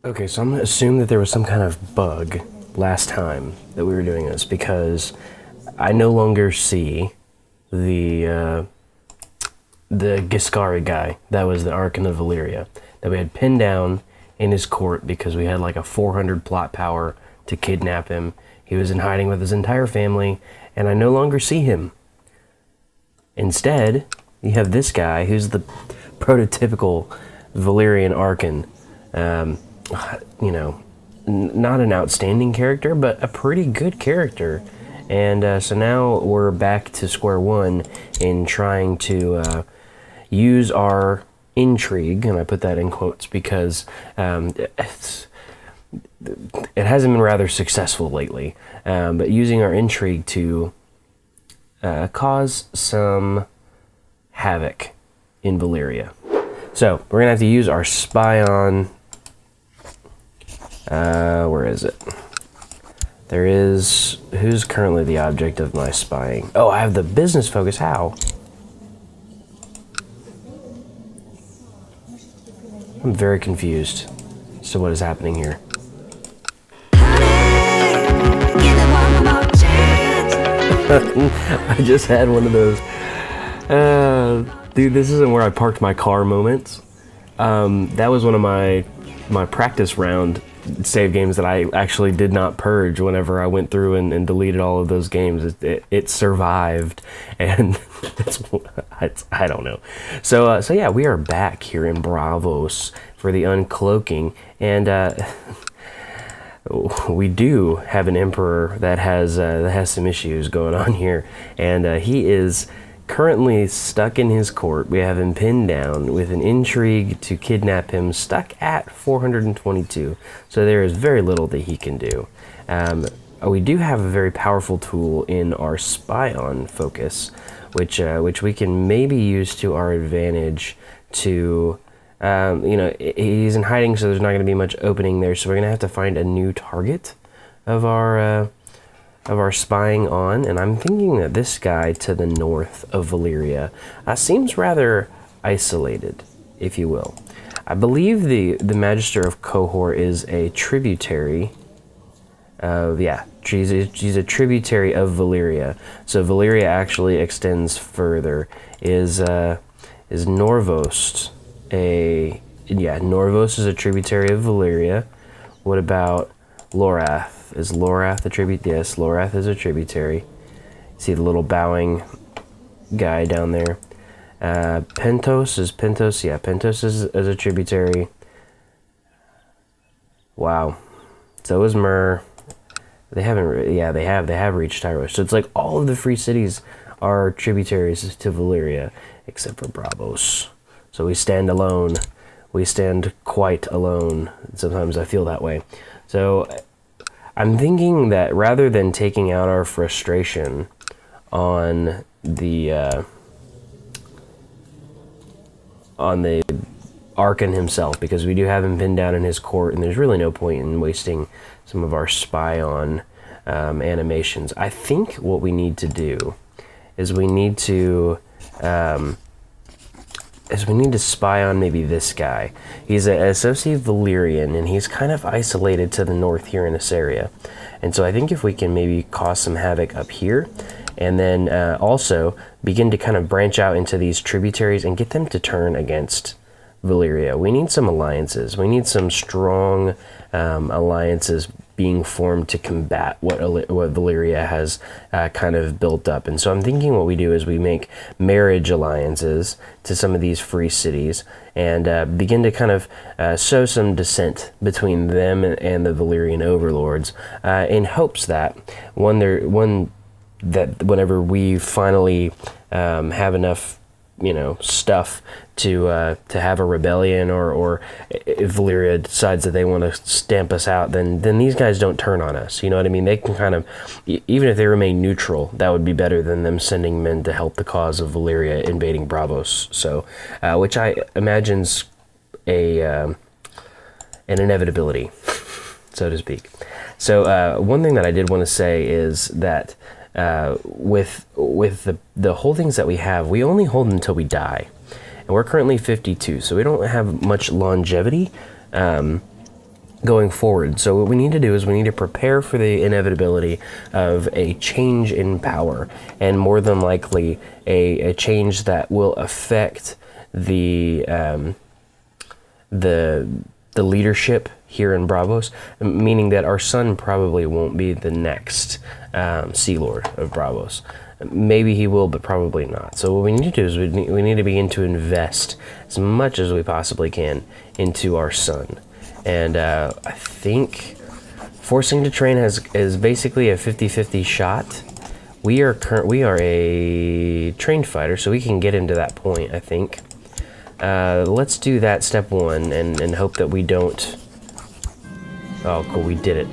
Okay, so I'm gonna assume that there was some kind of bug last time that we were doing this, because I no longer see the Giscari guy that was the Archon of Valyria that we had pinned down in his court because we had like a 400 plot power to kidnap him. He was in hiding with his entire family, and I no longer see him. Instead, you have this guy who's the prototypical Valyrian Archon. You know, not an outstanding character, but a pretty good character. And so now we're back to square one in trying to use our intrigue, and I put that in quotes because it hasn't been rather successful lately, but using our intrigue to cause some havoc in Valyria. So we're gonna have to use our spy on. Where is it? There is... Who's currently the object of my spying? Oh, I have the business focus. How? I'm very confused as to what is happening here. I just had one of those... dude, this isn't where I parked my car moments. That was one of my practice round save games that I actually did not purge whenever I went through and deleted all of those games. It survived, and I don't know. So yeah, we are back here in Braavos for the Uncloaking, and we do have an emperor that has some issues going on here, and he is currently stuck in his court. We have him pinned down with an intrigue to kidnap him, stuck at 422. So there is very little that he can do. We do have a very powerful tool in our spy on focus, which we can maybe use to our advantage to, you know, he's in hiding, so there's not going to be much opening there. So we're going to have to find a new target of our spying on, and I'm thinking that this guy to the north of Valyria seems rather isolated, if you will. I believe the Magister of Cohor is a tributary of, yeah, she's a tributary of Valyria. So Valyria actually extends further. Is Norvost a, yeah, Norvost is a tributary of Valyria. What about Lorath? Is Lorath a tribute? Yes, Lorath is a tributary. See the little bowing guy down there. Pentos is Pentos. Yeah, Pentos is a tributary. Wow. So is Myr. They haven't. Yeah, they have reached Tyros. So it's like all of the free cities are tributaries to Valyria, except for Braavos. So we stand alone. We stand quite alone. Sometimes I feel that way. So I'm thinking that rather than taking out our frustration on the Archon himself, because we do have him pinned down in his court, and there's really no point in wasting some of our spy on animations. I think what we need to do is we need to spy on maybe this guy. He's an associate Valyrian, and he's kind of isolated to the north here in this area. And so I think if we can maybe cause some havoc up here, and then also begin to kind of branch out into these tributaries and get them to turn against Valyria. We need some alliances. We need some strong alliances being formed to combat what Valyria has kind of built up. And so I'm thinking what we do is we make marriage alliances to some of these free cities and begin to kind of sow some dissent between them and the Valyrian overlords in hopes that whenever we finally have enough, you know, stuff to have a rebellion, or if Valyria decides that they want to stamp us out, then these guys don't turn on us. You know what I mean? They can kind of, even if they remain neutral, that would be better than them sending men to help the cause of Valyria invading Braavos. So, which I imagine's an inevitability, so to speak. So, one thing that I did want to say is that with the holdings that we have, we only hold until we die. And we're currently 52, so we don't have much longevity. going forward. So what we need to do is we need to prepare for the inevitability of a change in power, and more than likely a change that will affect the leadership here in Braavos, meaning that our son probably won't be the next sealord of Braavos. Maybe he will, but probably not. So what we need to do is we need to begin to invest as much as we possibly can into our son. And I think forcing to train is basically a 50-50 shot. We are a trained fighter, so we can get him to that point, I think. Let's do that step one and hope that we don't... Oh, cool, we did it.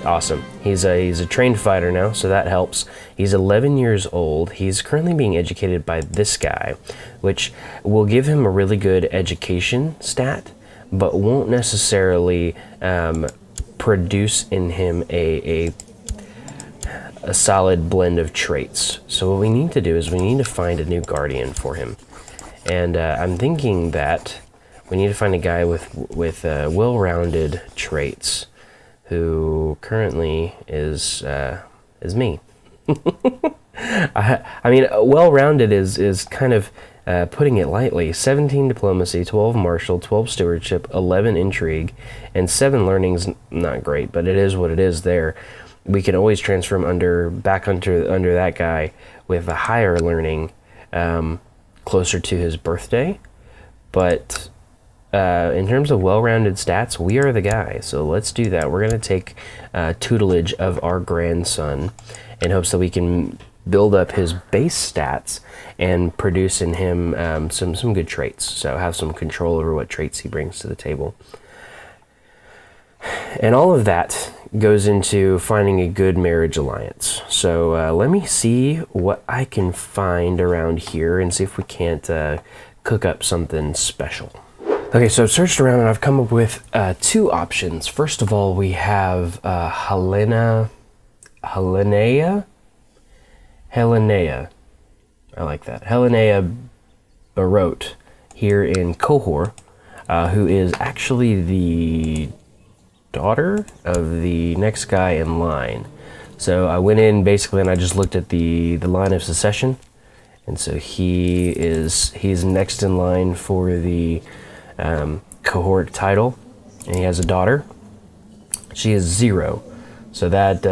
Awesome. He's a trained fighter now, so that helps. He's 11 years old. He's currently being educated by this guy, which will give him a really good education stat, but won't necessarily produce in him a solid blend of traits. So what we need to do is we need to find a new guardian for him. And I'm thinking that we need to find a guy with well-rounded traits, who currently is me. I mean, well-rounded is kind of putting it lightly. 17 diplomacy, 12 martial, 12 stewardship, 11 intrigue, and 7 learning's not great, but it is what it is there. We can always transfer him back under that guy with a higher learning, closer to his birthday. But in terms of well-rounded stats, we are the guy. So let's do that. We're going to take tutelage of our grandson in hopes that we can build up his base stats and produce in him some good traits. So have some control over what traits he brings to the table. And all of that goes into finding a good marriage alliance. So let me see what I can find around here and see if we can't cook up something special. Okay, so I've searched around and I've come up with 2 options. First of all, we have Helenea. I like that. Helenea Barot here in Cohor, who is actually the daughter of the next guy in line. So I went in basically and I just looked at the line of succession, and so he's next in line for the cohort title, and he has a daughter. She is 0, so that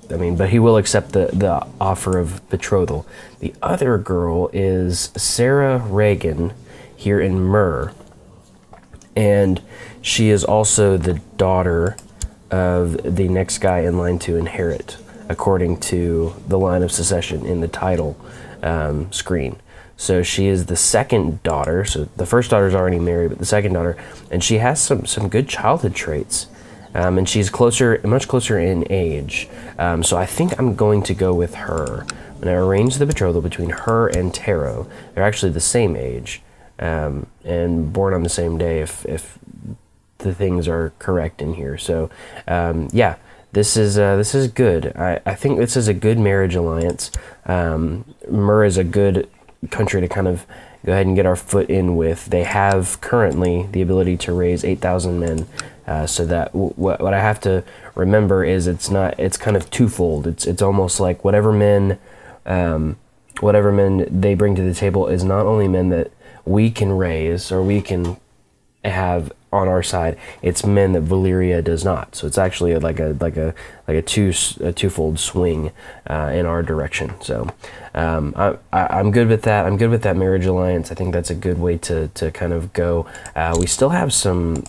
I mean, but he will accept the offer of betrothal. The other girl is Sarah Reagan here in Mur, and she is also the daughter of the next guy in line to inherit, according to the line of succession in the title screen. So she is the second daughter. So the first daughter is already married, but the second daughter, and she has some good childhood traits, and she's much closer in age. So I think I'm going to go with her. I'm going to arrange the betrothal between her and Taro. They're actually the same age, and born on the same day if the things are correct in here. So yeah, this is good. I think this is a good marriage alliance. Mur is a good country to kind of go ahead and get our foot in with. They have currently the ability to raise 8,000 men, so that what I have to remember is it's kind of twofold. It's almost like whatever men they bring to the table is not only men that we can raise or we can have on our side, it's men that Valyria does not. So it's actually like a twofold swing in our direction. So I'm good with that. I'm good with that marriage alliance. I think that's a good way to kind of go. We still have some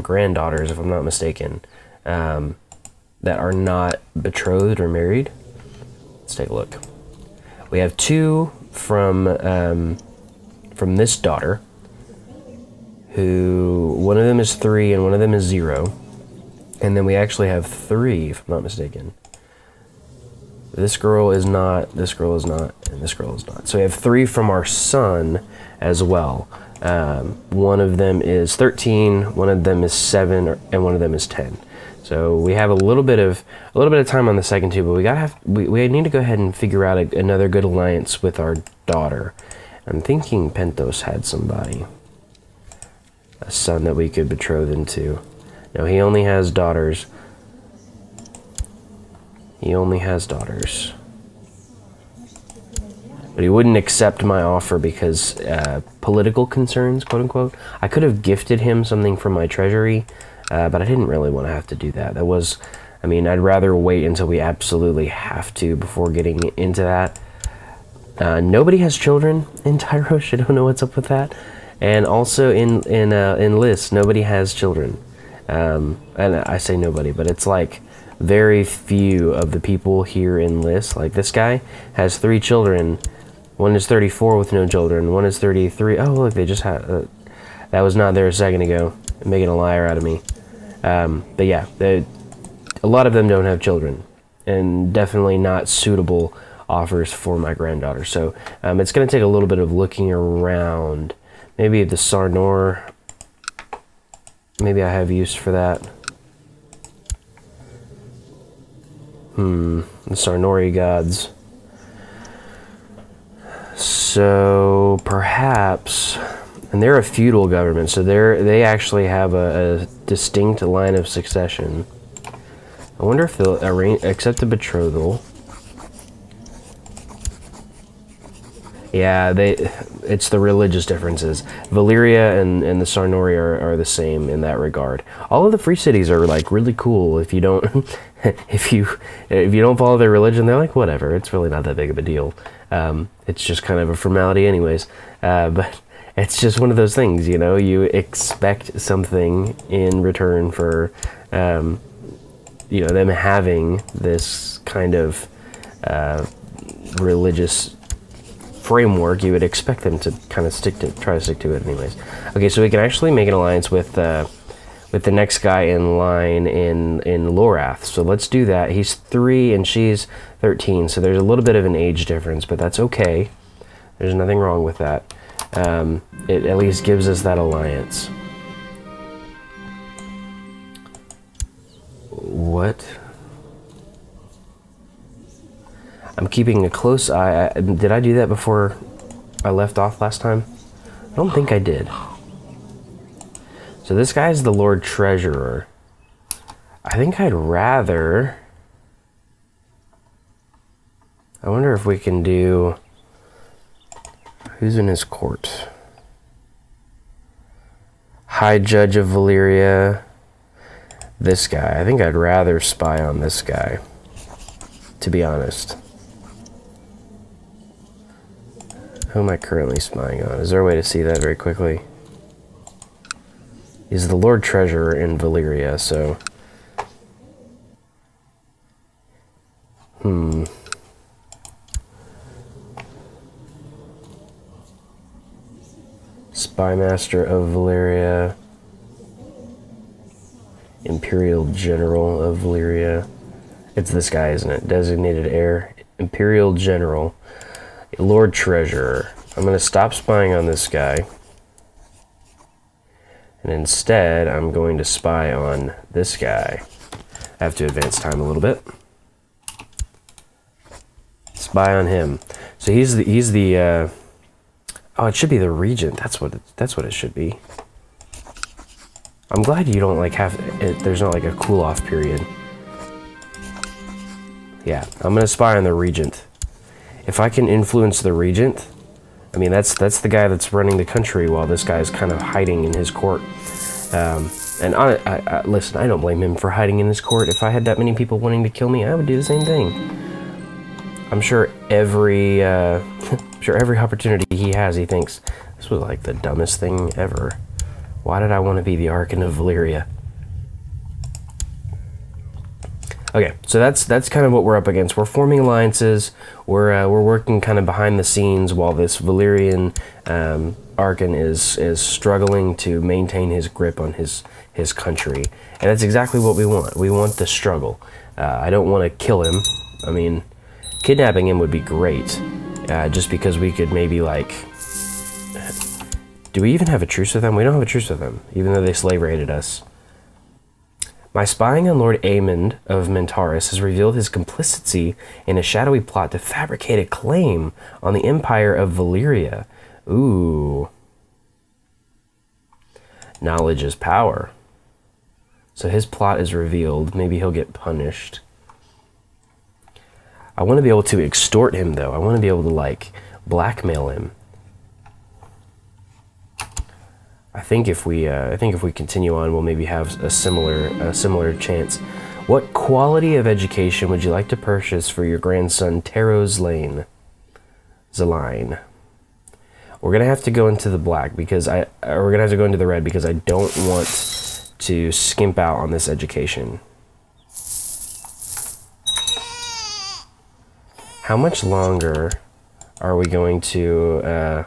granddaughters, if I'm not mistaken, that are not betrothed or married. Let's take a look. We have 2 from this daughter, who one of them is 3 and one of them is 0, and then we actually have 3, if I'm not mistaken. This girl is not, this girl is not, and this girl is not. So we have 3 from our son as well. One of them is 13, one of them is 7, and one of them is 10. So we have a little bit of time on the second 2, but we need to go ahead and figure out another good alliance with our daughter. I'm thinking Pentos had somebody, a son that we could betroth into. No, he only has daughters. He only has daughters. But he wouldn't accept my offer because political concerns, quote unquote. I could have gifted him something from my treasury, but I didn't really want to have to do that. That was, I mean, I'd rather wait until we absolutely have to before getting into that. Nobody has children in Tyrosh. I don't know what's up with that. And also in Lys, nobody has children. And I say nobody, but it's like very few of the people here in Lys. Like this guy has 3 children. One is 34 with no children. One is 33. Oh, look, they just had... that was not there a second ago. Making a liar out of me. But yeah, a lot of them don't have children. And definitely not suitable offers for my granddaughter. So it's going to take a little bit of looking around. Maybe the Sarnor... Maybe I have use for that. The Sarnori gods. So perhaps, and they're a feudal government, so they actually have a distinct line of succession. I wonder if they'll accept a betrothal. Yeah, it's the religious differences. Valyria and the Sarnori are the same in that regard. All of the free cities are like really cool if you don't if you don't follow their religion. They're like, whatever, it's really not that big of a deal. It's just kind of a formality anyways. But it's just one of those things, you know, you expect something in return for you know, them having this kind of religious framework. You would expect them to kind of try to stick to it anyways. Okay, so we can actually make an alliance with the next guy in line in Lorath. So let's do that. He's 3 and she's 13, so there's a little bit of an age difference, but that's okay. There's nothing wrong with that. It at least gives us that alliance. What? I'm keeping a close eye. Did I do that before I left off last time? I don't think I did. So this guy's the Lord Treasurer. I think I'd rather... I wonder if we can do... Who's in his court? High Judge of Valyria. This guy. I think I'd rather spy on this guy, to be honest. Who am I currently spying on? Is there a way to see that very quickly? He's the Lord Treasurer in Valyria, so... Spymaster of Valyria. Imperial General of Valyria. It's this guy, isn't it? Designated heir. Imperial General. Lord Treasurer. I'm going to stop spying on this guy. And instead, I'm going to spy on this guy. I have to advance time a little bit. Spy on him. So he's the oh, it should be the regent. That's what it should be. I'm glad you don't like have it, there's not like a cool off period. Yeah, I'm gonna spy on the regent. If I can influence the regent, I mean that's the guy that's running the country while this guy's kind of hiding in his court. And listen, I don't blame him for hiding in his court. If I had that many people wanting to kill me, I would do the same thing. I'm sure every opportunity he has, he thinks, this was like the dumbest thing ever. Why did I want to be the Archon of Valyria? Okay, so that's kind of what we're up against. We're forming alliances. We're working kind of behind the scenes while this Valyrian Archon is struggling to maintain his grip on his country, and that's exactly what we want. We want the struggle. I don't want to kill him. I mean, kidnapping him would be great, just because we could maybe like. Do we even have a truce with them? We don't have a truce with them, even though they slave raided us. My spying on Lord Aemond of Mentaris has revealed his complicity in a shadowy plot to fabricate a claim on the Empire of Valyria. Ooh. Knowledge is power. So his plot is revealed. Maybe he'll get punished. I want to be able to extort him, though. I want to be able to, like, blackmail him. I think if we continue on, we'll maybe have a similar chance. What quality of education would you like to purchase for your grandson, Taro's Lane? Zaline. We're gonna have to go into the black because we're gonna have to go into the red because I don't want to skimp out on this education. How much longer are we going to?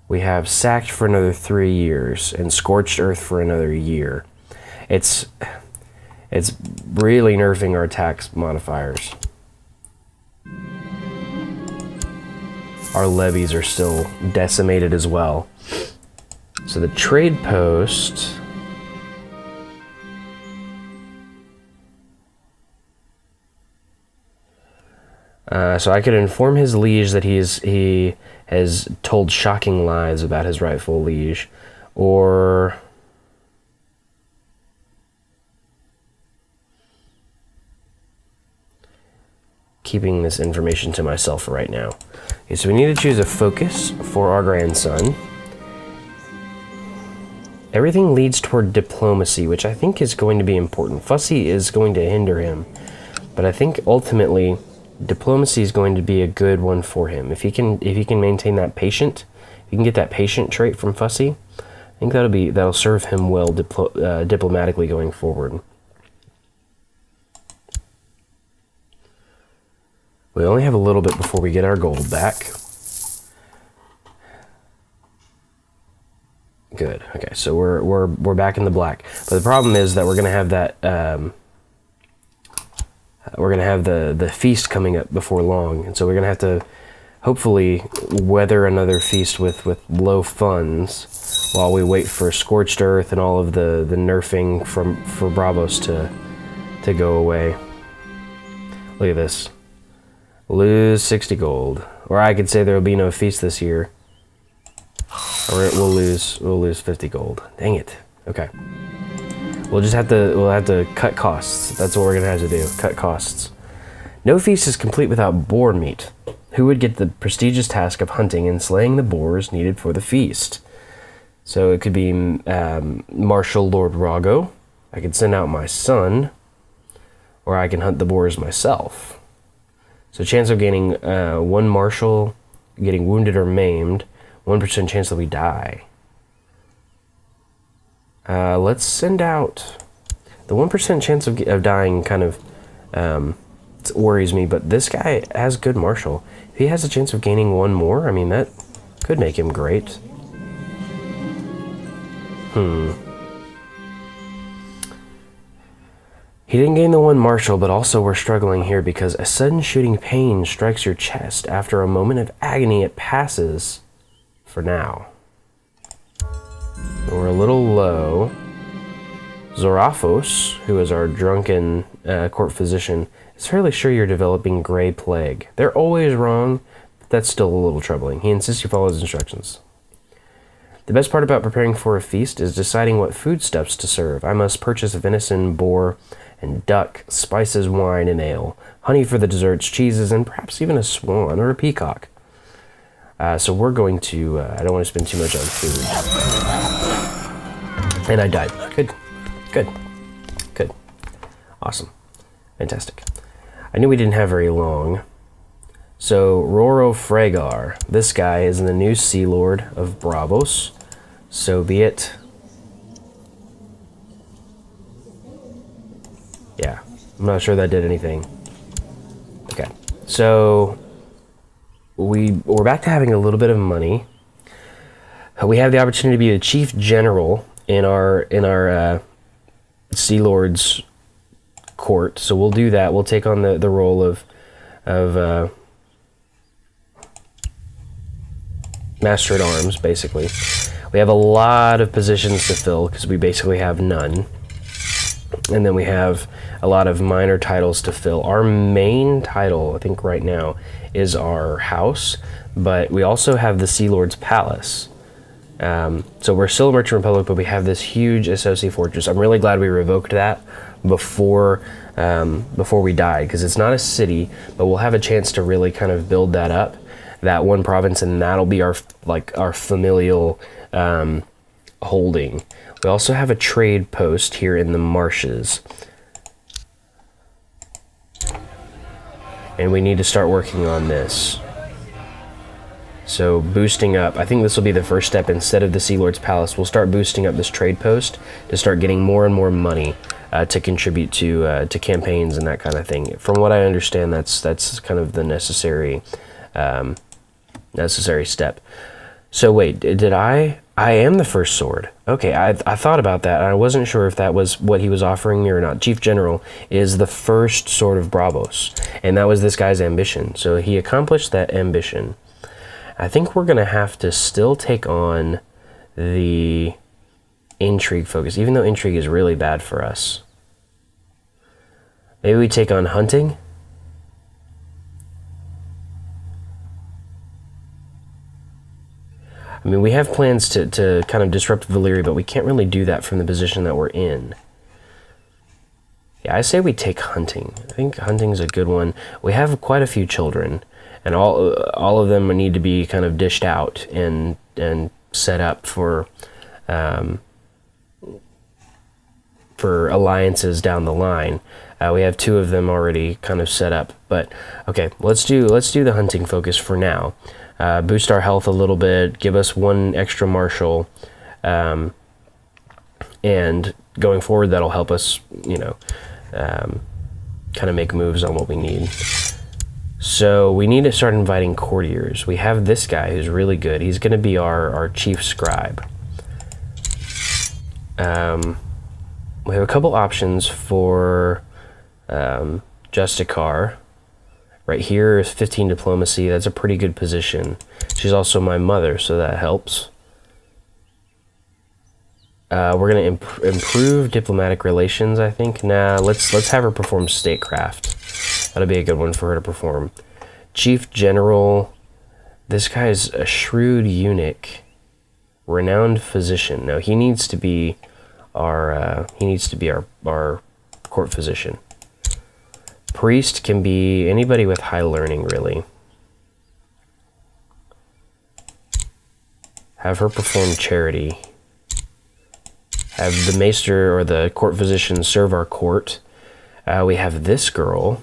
We have sacked for another 3 years and scorched earth for another year. It's really nerfing our tax modifiers. Our levies are still decimated as well. So the trade post. So I could inform his liege that he has told shocking lies about his rightful liege, or keeping this information to myself right now. Okay, so we need to choose a focus for our grandson. Everything leads toward diplomacy, which I think is going to be important. Fussy is going to hinder him, but I think ultimately diplomacy is going to be a good one for him. If he can maintain that patient, if he can get that patient trait from Fussy, I think that'll serve him well diplomatically going forward. We only have a little bit before we get our gold back. Good. Okay, so we're back in the black. But the problem is that we're gonna have that we're gonna have the feast coming up before long, and so we're gonna have to hopefully weather another feast with low funds while we wait for scorched earth and all of the nerfing for Braavos to go away. Look at this. Lose 60 gold. Or I could say there will be no feast this year. Or we'll lose 50 gold. Dang it. Okay. We'll have to cut costs. That's what we're gonna have to do. Cut costs. No feast is complete without boar meat. Who would get the prestigious task of hunting and slaying the boars needed for the feast? So it could be Marshal Lord Rago. I could send out my son, or I can hunt the boars myself. So chance of gaining one marshal getting wounded or maimed, 1% chance that we die. Let's send out the 1% chance of dying. Kind of worries me, but this guy has good marshal. If he has a chance of gaining one more, I mean, that could make him great. He didn't gain the one marshal, but also we're struggling here because a sudden shooting pain strikes your chest. After a moment of agony, it passes for now. We're a little low. Zorafos, who is our drunken court physician, is fairly sure you're developing gray plague. They're always wrong, but that's still a little troubling. He insists you follow his instructions. The best part about preparing for a feast is deciding what foodstuffs to serve. I must purchase venison, boar, and duck, spices, wine, and ale, honey for the desserts, cheeses, and perhaps even a swan or a peacock. So we're going to, I don't want to spend too much on food. And I died. Good. Awesome. Fantastic. I knew we didn't have very long. So, Roro Fragar. This guy is the new sealord of Braavos. So be it. Yeah, I'm not sure that did anything. Okay, so we're back to having a little bit of money. We have the opportunity to be the chief general in our Sea Lord's court, so we'll do that. We'll take on the role of Master at Arms, basically. We have a lot of positions to fill because we basically have none. And then we have a lot of minor titles to fill. Our main title, I think right now, is our house, but we also have the Sea Lord's Palace. So we're still a merchant republic, but we have this huge SOC fortress. I'm really glad we revoked that before we died, because it's not a city, but we'll have a chance to really kind of build that up, that one province, and that'll be our familial holding. We also have a trade post here in the marshes, and we need to start working on this. So boosting up, I think this will be the first step. Instead of the Sealord's Palace, we'll start boosting up this trade post to start getting more and more money to contribute to campaigns and that kind of thing. From what I understand, that's kind of the necessary step. So wait, did I am the first sword. Okay, I thought about that, and I wasn't sure if that was what he was offering me or not. Chief General is the first sword of Braavos, and that was this guy's ambition. So he accomplished that ambition. I think we're going to have to still take on the intrigue focus, even though intrigue is really bad for us. Maybe we take on hunting? I mean, we have plans to kind of disrupt Valyria, but we can't really do that from the position that we're in. Yeah, I say we take hunting. I think hunting's a good one. We have quite a few children, and all of them need to be kind of dished out and set up for alliances down the line. We have 2 of them already kind of set up, but okay, let's do the hunting focus for now. Boost our health a little bit, give us 1 extra marshal, and going forward that'll help us, you know, kind of make moves on what we need. So we need to start inviting courtiers. We have this guy who's really good. He's going to be our chief scribe. We have a couple options for Justicar. Right here is 15 diplomacy. That's a pretty good position. She's also my mother, so that helps. We're going to improve diplomatic relations, I think. Nah, let's have her perform statecraft. That'll be a good one for her to perform. Chief General. This guy's a shrewd eunuch, renowned physician. No, he needs to be our court physician. Priest can be anybody with high learning, really. Have her perform charity. Have the maester or the court physician serve our court. We have this girl,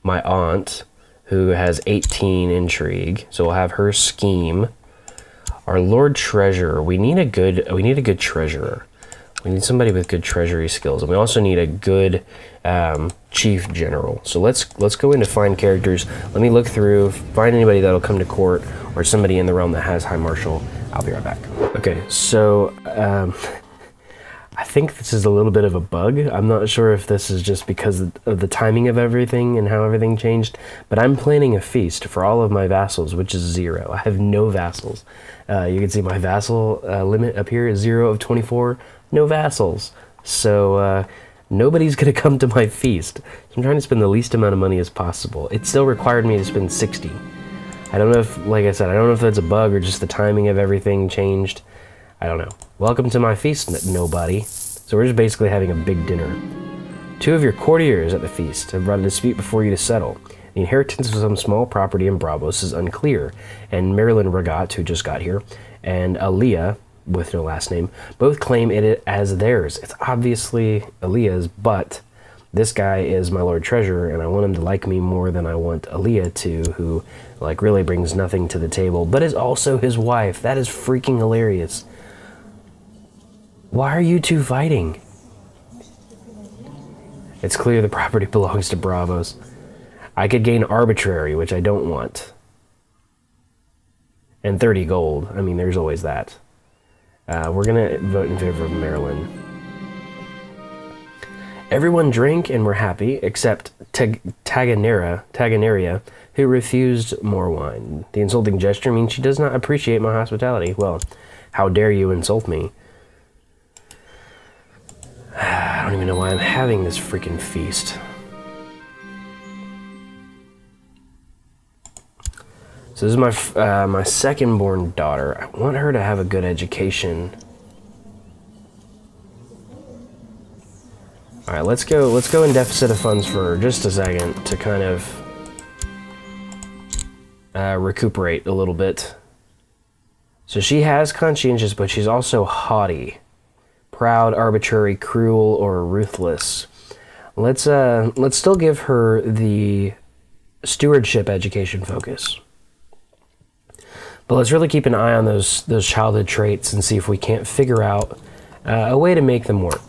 my aunt, who has 18 intrigue, so we'll have her scheme. Our Lord Treasurer, we need a good treasurer. We need somebody with good treasury skills, and we also need a good chief general. So let's go in to find characters. Let me look through, find anybody that'll come to court, or somebody in the realm that has high marshal. I'll be right back. Okay, so I think this is a little bit of a bug. I'm not sure if this is just because of the timing of everything and how everything changed, but I'm planning a feast for all of my vassals, which is 0. I have no vassals. You can see my vassal limit up here is 0 of 24. No vassals. So nobody's gonna come to my feast. So I'm trying to spend the least amount of money as possible. It still required me to spend 60. I don't know if, like I said, I don't know if that's a bug or just the timing of everything changed. I don't know. Welcome to my feast, nobody. So we're just basically having a big dinner. 2 of your courtiers at the feast have brought a dispute before you to settle. The inheritance of some small property in Braavos is unclear, and Marilyn Regat, who just got here, and Aaliyah, with no last name, both claim it as theirs. It's obviously Aaliyah's, but this guy is my Lord Treasurer, and I want him to like me more than I want Aaliyah to, who like really brings nothing to the table, but is also his wife. That is freaking hilarious. Why are you 2 fighting? It's clear the property belongs to Braavos. I could gain arbitrary, which I don't want. And 30 gold. I mean, there's always that. We're gonna vote in favor of Maryland. Everyone drank and were happy, except Taganeria, who refused more wine. The insulting gesture means she does not appreciate my hospitality. Well, how dare you insult me? I don't even know why I'm having this freaking feast. So this is my second-born daughter. I want her to have a good education. All right, let's go in deficit of funds for just a second to kind of recuperate a little bit. So she has conscientious, but she's also haughty, proud, arbitrary, cruel, or ruthless. Let's still give her the stewardship education focus. But let's really keep an eye on those childhood traits and see if we can't figure out a way to make them work.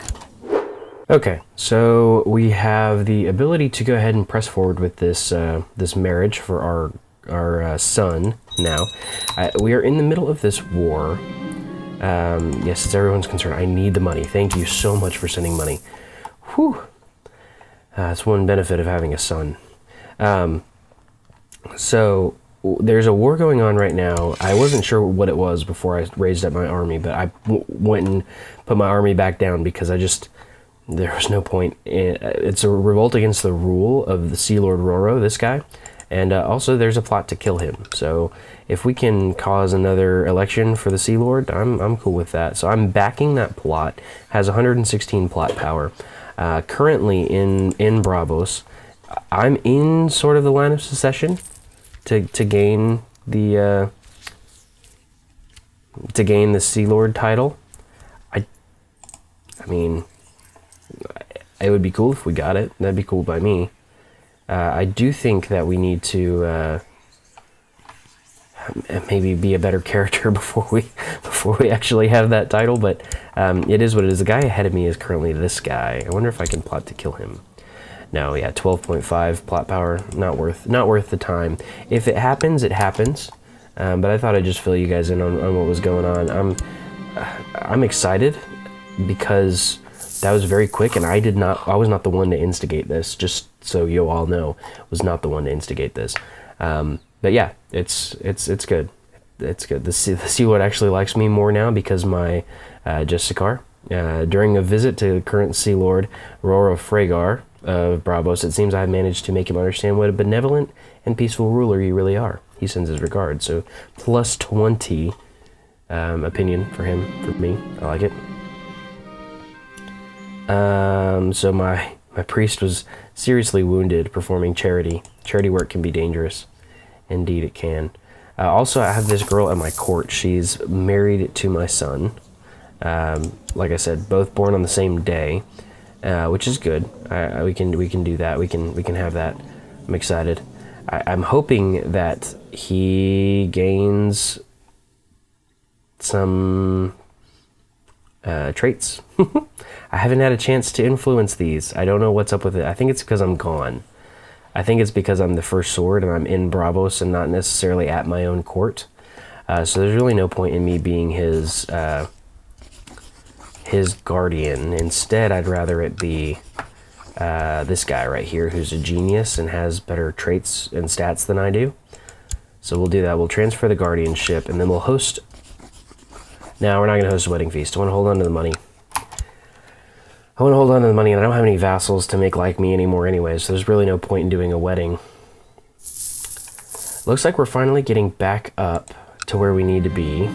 Okay, so we have the ability to go ahead and press forward with this this marriage for our son now. We are in the middle of this war. Yes, it's everyone's concern. I need the money. Thank you so much for sending money. Whew. That's one benefit of having a son. So there's a war going on right now. I wasn't sure what it was before I raised up my army, but I went and put my army back down because there was no point. It's a revolt against the rule of the Sealord Roro, this guy. And also there's a plot to kill him. So if we can cause another election for the Sealord, I'm cool with that. So I'm backing that plot. Has 116 plot power. Currently in Braavos, I'm in sort of the line of succession to gain the Sealord title. I mean, it would be cool if we got it. That'd be cool by me. I do think that we need to maybe be a better character before we actually have that title, but it is what it is. The guy ahead of me is currently this guy. I wonder if I can plot to kill him. No, yeah, 12.5 plot power, not worth the time. If it happens, it happens. But I thought I'd just fill you guys in on what was going on. I'm excited because that was very quick, and I was not the one to instigate this, just so you all know, was not the one to instigate this. But yeah, it's good. It's good. The Sealord actually likes me more now because my Justicar, during a visit to the current Sealord, Roro Fregar of Braavos, it seems I've managed to make him understand what a benevolent and peaceful ruler you really are. He sends his regards. So plus 20 opinion for him, for me. I like it. So my priest was seriously wounded performing charity. Charity work can be dangerous. Indeed it can. Also, I have this girl at my court. She's married to my son. Like I said, both born on the same day, which is good. We can do that. We can have that. I'm excited. I'm hoping that he gains some traits. I haven't had a chance to influence these. I don't know what's up with it. I think it's because I'm gone. I think it's because I'm the first sword and I'm in Braavos and not necessarily at my own court. So there's really no point in me being his guardian. Instead, I'd rather it be this guy right here who's a genius and has better traits and stats than I do. So we'll do that. We'll transfer the guardianship and then we'll host... No, we're not going to host a wedding feast. I want to hold on to the money. I want to hold on to the money, and I don't have any vassals to make like me anymore anyway, so there's really no point in doing a wedding. Looks like we're finally getting back up to where we need to be.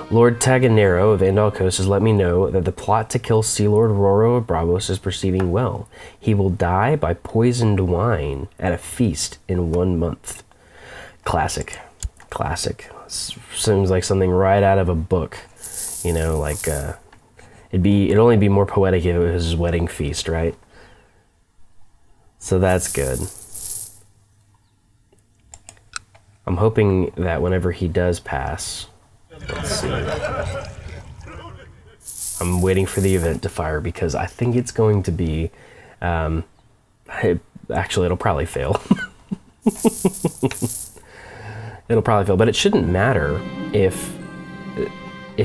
Lord Taganero of Andalkos has let me know that the plot to kill Sealord Roro of Braavos is proceeding well. He will die by poisoned wine at a feast in 1 month. Classic. Classic. Seems like something right out of a book. You know, like... It'd only be more poetic if it was his wedding feast, right? So that's good. I'm hoping that whenever he does pass, let's see. I'm waiting for the event to fire because I think it's going to be, actually it'll probably fail. It'll probably fail, but it shouldn't matter if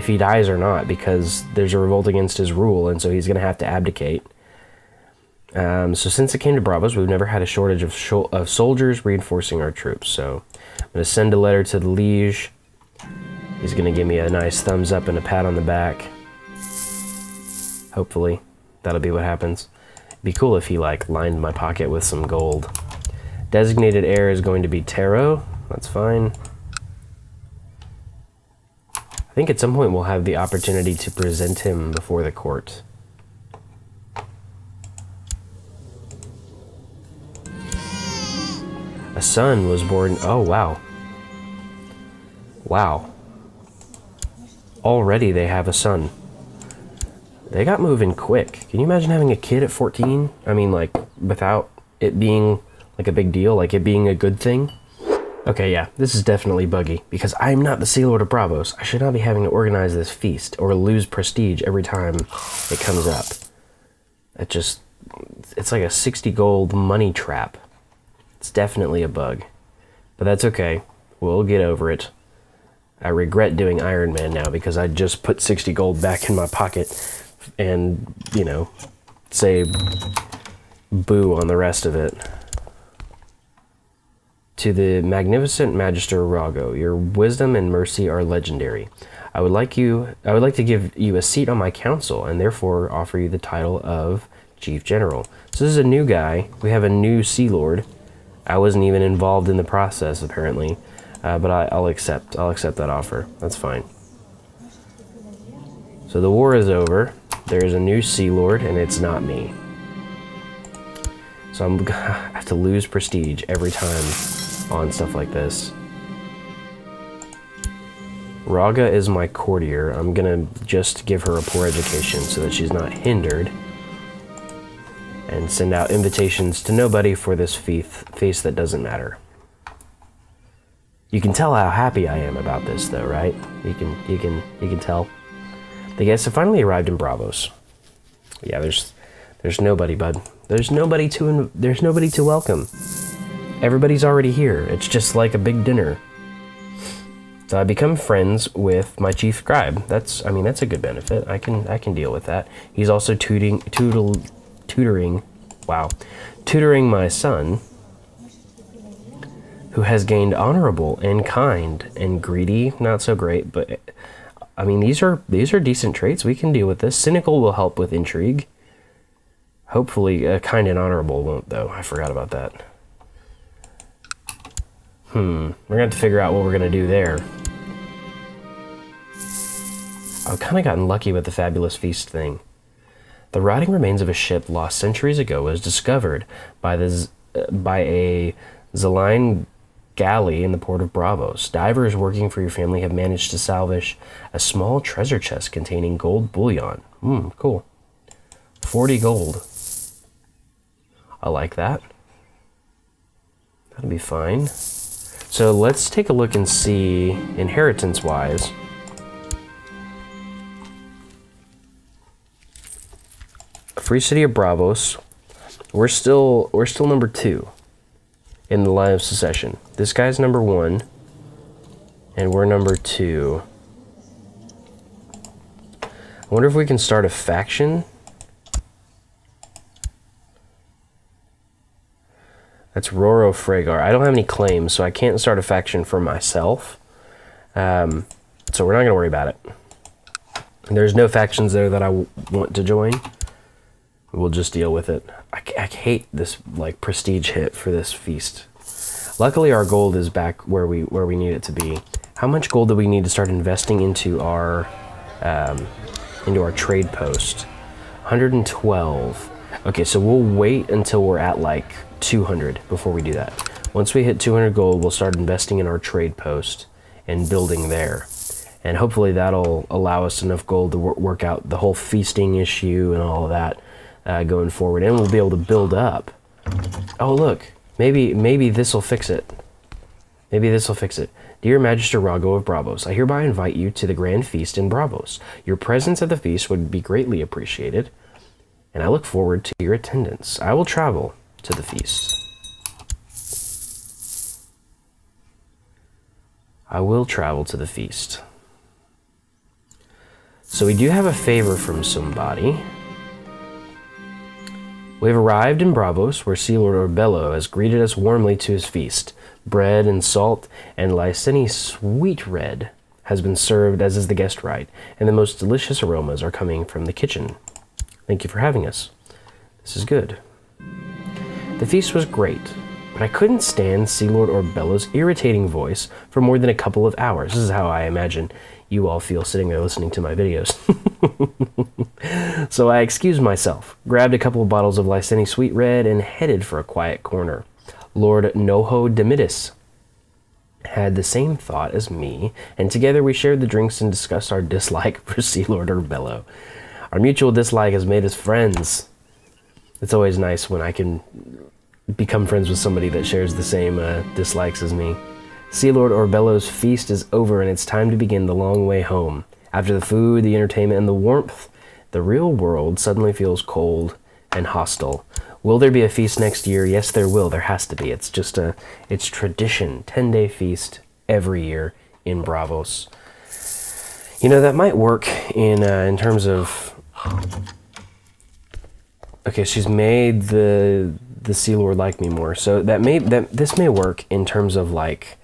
he dies or not, because there's a revolt against his rule, and so he's going to have to abdicate. So since it came to Braavos, we've never had a shortage of soldiers reinforcing our troops. So I'm going to send a letter to the liege. He's going to give me a nice thumbs up and a pat on the back. Hopefully, that'll be what happens. It'd be cool if he, like, lined my pocket with some gold. Designated heir is going to be Taro. That's fine. I think at some point we'll have the opportunity to present him before the court. A son was born. Oh, wow. Wow. Already they have a son. They got moving quick. Can you imagine having a kid at 14? I mean, like, without it being, like, a big deal, like it being a good thing? Okay, yeah, this is definitely buggy, because I'm not the Sealord of Braavos. I should not be having to organize this feast, or lose prestige every time it comes up. It just, it's like a 60 gold money trap. It's definitely a bug. But that's okay. We'll get over it. I regret doing Iron Man now, because I just put 60 gold back in my pocket, and, you know, say boo on the rest of it. To the magnificent Magister Rago, your wisdom and mercy are legendary. I would like to give you a seat on my council, and therefore offer you the title of Chief General. So this is a new guy. We have a new Sealord. I wasn't even involved in the process, apparently, but I'll accept that offer. That's fine. So the war is over. There is a new Sealord, and it's not me. So I have to lose prestige every time on stuff like this. Raga is my courtier. I'm gonna just give her a poor education so that she's not hindered, and send out invitations to nobody for this feast that doesn't matter. You can tell how happy I am about this, though, right? You can tell. The guests have finally arrived in Braavos. Yeah, there's nobody, bud. There's nobody to welcome. Everybody's already here. It's just like a big dinner. So I become friends with my chief scribe. I mean, that's a good benefit. I can deal with that. He's also tutoring my son, who has gained honorable and kind, and greedy, not so great, but I mean, these are decent traits. We can deal with this. Cynical will help with intrigue. Hopefully, kind and honorable won't, though. I forgot about that. We're gonna have to figure out what we're gonna do there. I've kind of gotten lucky with the fabulous feast thing. The rotting remains of a ship lost centuries ago was discovered by a Zaline galley in the port of Braavos. Divers working for your family have managed to salvage a small treasure chest containing gold bullion. Cool. 40 gold. I like that. That'll be fine. So let's take a look and see, inheritance-wise, Free City of Braavos. We're still number 2 in the line of succession. This guy's number 1, and we're number 2. I wonder if we can start a faction. That's Roro Fragar. I don't have any claims, so I can't start a faction for myself. So we're not going to worry about it. And there's no factions there that I want to join. We'll just deal with it. I hate this like prestige hit for this feast. Luckily, our gold is back where we need it to be. How much gold do we need to start investing into our trade post? 112. Okay, so we'll wait until we're at like 200 before we do that. Once we hit 200 gold, we'll start investing in our trade post and building there. And hopefully that'll allow us enough gold to work out the whole feasting issue and all of that going forward. And we'll be able to build up. Oh, look. Maybe this will fix it. Maybe this will fix it. Dear Magister Rago of Braavos, I hereby invite you to the grand feast in Braavos. Your presence at the feast would be greatly appreciated, and I look forward to your attendance. I will travel to the feast. I will travel to the feast. So we do have a favor from somebody. We have arrived in Braavos, where Sealord Orbello has greeted us warmly to his feast. Bread and salt and Lysini sweet red has been served, as is the guest right, and the most delicious aromas are coming from the kitchen. Thank you for having us. This is good. The feast was great. but I couldn't stand Sealord Orbello's irritating voice for more than a couple of hours. This is how I imagine you all feel sitting there listening to my videos. So I excused myself, grabbed a couple of bottles of Lyseni Sweet Red, and headed for a quiet corner. Lord Noho Demidis had the same thought as me, and together we shared the drinks and discussed our dislike for Sealord Orbello. Our mutual dislike has made us friends. It's always nice when I can become friends with somebody that shares the same dislikes as me. Sealord Orbello's feast is over, and it's time to begin the long way home. After the food, the entertainment, and the warmth, the real world suddenly feels cold and hostile. Will there be a feast next year? Yes, there will. There has to be. It's just it's tradition. 10-day feast every year in Braavos. You know, that might work in terms of... Okay, she's made the Sealord like me more. So this may work in terms of like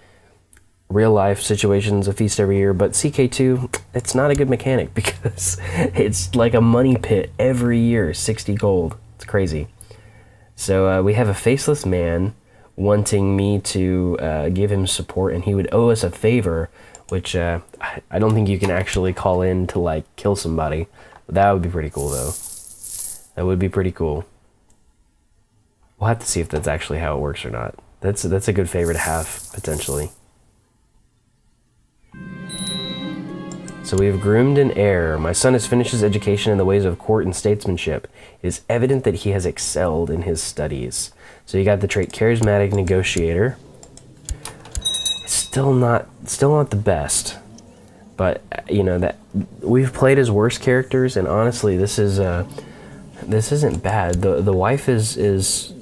real life situations, a feast every year, but CK2, it's not a good mechanic because it's like a money pit every year, 60 gold. It's crazy. So we have a faceless man wanting me to give him support, and he would owe us a favor, which I don't think you can actually call in to like kill somebody. That would be pretty cool though. That would be pretty cool. We'll have to see if that's actually how it works or not. That's a good favor to have, potentially. So we have groomed an heir. My son has finished his education in the ways of court and statesmanship. It is evident that he has excelled in his studies. So you got the trait charismatic negotiator. It's still not the best, but you know that we've played as worse characters, and honestly, this isn't bad. The wife has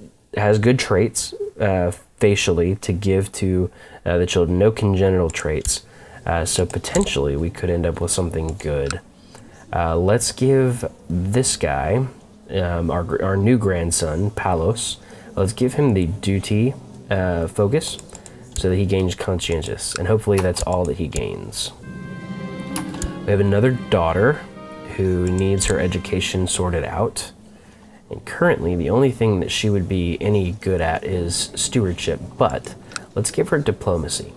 good traits facially to give to the children. No congenital traits. So potentially we could end up with something good. Let's give this guy, our new grandson, Palos, let's give him the duty focus so that he gains conscientious, and hopefully that's all that he gains. We have another daughter who needs her education sorted out, and currently the only thing that she would be any good at is stewardship, but let's give her diplomacy.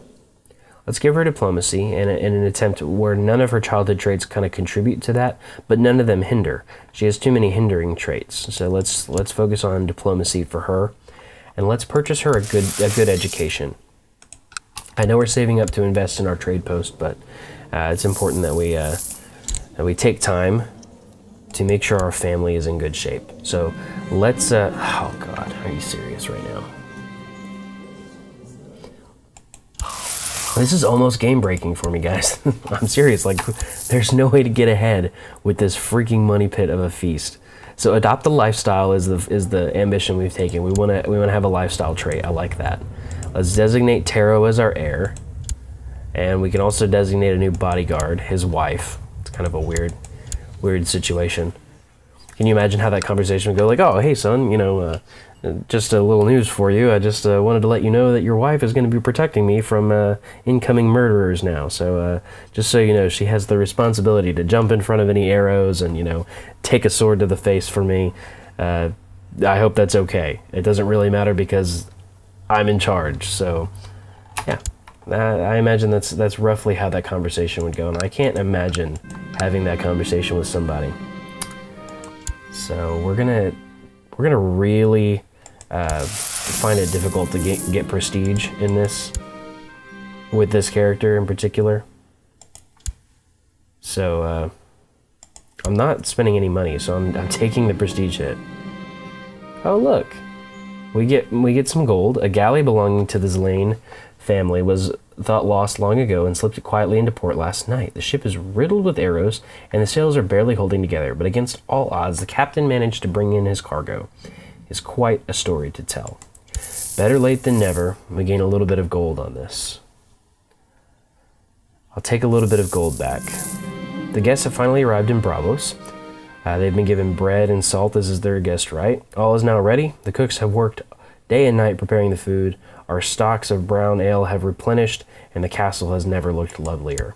Let's give her diplomacy in an attempt where none of her childhood traits kind of contribute to that, but none of them hinder. She has too many hindering traits. So let's focus on diplomacy for her, and let's purchase her a good education. I know we're saving up to invest in our trade post, but it's important that we take time to make sure our family is in good shape. So let's. Oh God, are you serious right now? This is almost game breaking for me, guys. I'm serious. Like, there's no way to get ahead with this freaking money pit of a feast. So adopt the lifestyle is the ambition we've taken. We want to have a lifestyle trait. I like that. Let's designate Taro as our heir, and we can also designate a new bodyguard, his wife. It's kind of a weird situation. Can you imagine how that conversation would go? Like, oh, hey son, you know, just a little news for you. I just wanted to let you know that your wife is going to be protecting me from incoming murderers now. So just so you know, she has the responsibility to jump in front of any arrows and, you know, take a sword to the face for me. I hope that's okay. It doesn't really matter because I'm in charge. So yeah, I imagine that's roughly how that conversation would go. And I can't imagine having that conversation with somebody. So we're gonna really find it difficult to get prestige in this, with this character in particular. So I'm not spending any money, so I'm taking the prestige hit. Oh look, we get some gold. A galley belonging to the Zlane family was thought lost long ago and slipped quietly into port last night. The ship is riddled with arrows and the sails are barely holding together, but against all odds the captain managed to bring in his cargo. It's quite a story to tell. Better late than never. We gain a little bit of gold on this. I'll take a little bit of gold back. The guests have finally arrived in Braavos. They've been given bread and salt as is their guest right. All is now ready. The cooks have worked day and night preparing the food. Our stocks of brown ale have replenished, and the castle has never looked lovelier.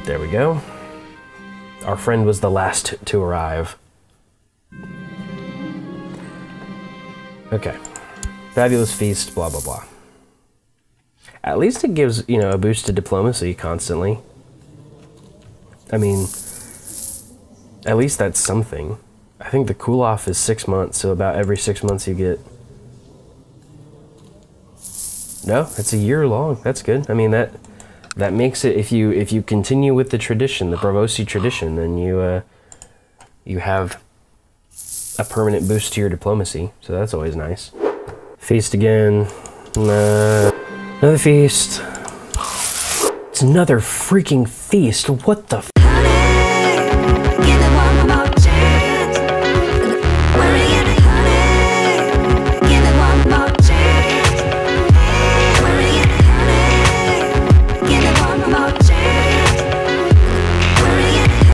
There we go. Our friend was the last to arrive. Okay. Fabulous feast, blah, blah, blah. At least it gives, you know, a boost to diplomacy constantly. I mean, at least that's something. I think the cool-off is 6 months, so about every 6 months you get... No, it's a year long. That's good. I mean, that makes it, if you continue with the tradition, the Braavosi tradition, then you have a permanent boost to your diplomacy, so that's always nice. Feast again. Another feast. It's another freaking feast. What the f?